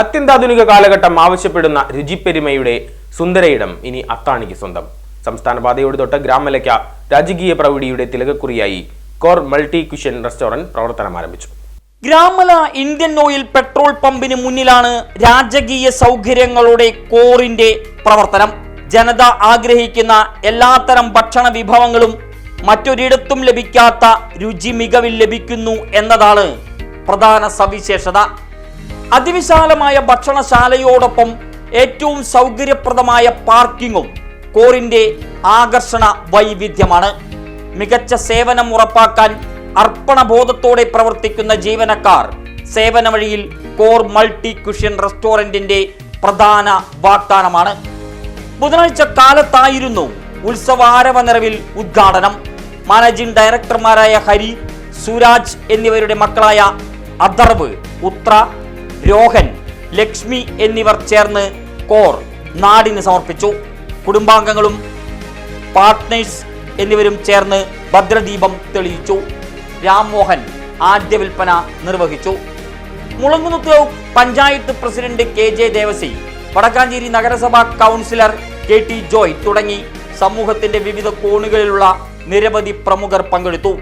അത്യന്താധുനിക കാലഘട്ടം ആവശ്യപ്പെടുന്ന രുചിപ്പെരുമയുടെ സുന്ദരയിടം ഇനി അത്താണിക്ക് സ്വന്തം. സംസ്ഥാന പാതയോട് തൊട്ട് ഗ്രാമലയ്ക്ക രാജകീയ പ്രൗഢിയുടെ തിലകക്കുറിയായി കോർ മൾട്ടി ക്യൂഷൻ റെസ്റ്റോറന്റ് പ്രവർത്തനം ആരംഭിച്ചു. ഗ്രാമല ഇന്ത്യൻ ഓയിൽ പെട്രോൾ പമ്പിന് മുന്നിലാണ് രാജകീയ സൗകര്യങ്ങളുടെ കോറിന്റെ പ്രവർത്തനം. ജനത ആഗ്രഹിക്കുന്ന എല്ലാത്തരം ഭക്ഷണ വിഭവങ്ങളും മറ്റൊരിടത്തും ലഭിക്കാത്ത രുചി മികവിൽ ലഭിക്കുന്നു എന്നതാണ് പ്രധാന സവിശേഷത. അതിവിശാലമായ ഭക്ഷണശാലയോടൊപ്പം ഏറ്റവും സൗകര്യപ്രദമായ പാർക്കിങ്ങും കോറിന്റെ ആകർഷണ വൈവിധ്യമാണ്. മികച്ച സേവനം ഉറപ്പാക്കാൻ അർപ്പണബോധത്തോടെ പ്രവർത്തിക്കുന്ന ജീവനക്കാർ സേവന വഴിയിൽ കോർ മൾട്ടി ക്യൂഷൻ റെസ്റ്റോറന്റിന്റെ പ്രധാന വാഗ്ദാനമാണ്. ബുധനാഴ്ച കാലത്തായിരുന്നു ഉത്സവാരവ നിറവിൽ ഉദ്ഘാടനം. മാനേജിംഗ് ഡയറക്ടർമാരായ ഹരി, സുരാജ് എന്നിവരുടെ മക്കളായ അഥർവ്, ഉത്ര, രോഹൻ, ലക്ഷ്മി എന്നിവർ ചേർന്ന് കോർ നാടിന് സമർപ്പിച്ചു. കുടുംബാംഗങ്ങളും പാർട്ട്നേഴ്സ് എന്നിവരും ചേർന്ന് ഭദ്രദീപം തെളിയിച്ചു. രാംമോഹൻ ആദ്യ വിൽപ്പന നിർവഹിച്ചു. മുളങ്കുന്നത്ത് പഞ്ചായത്ത് പ്രസിഡന്റ് KJ ദേവസി, വടക്കാഞ്ചേരി നഗരസഭാ കൗൺസിലർ KT ജോയ് തുടങ്ങി സമൂഹത്തിന്റെ വിവിധ കോണുകളിലുള്ള നിരവധി പ്രമുഖർ പങ്കെടുത്തു.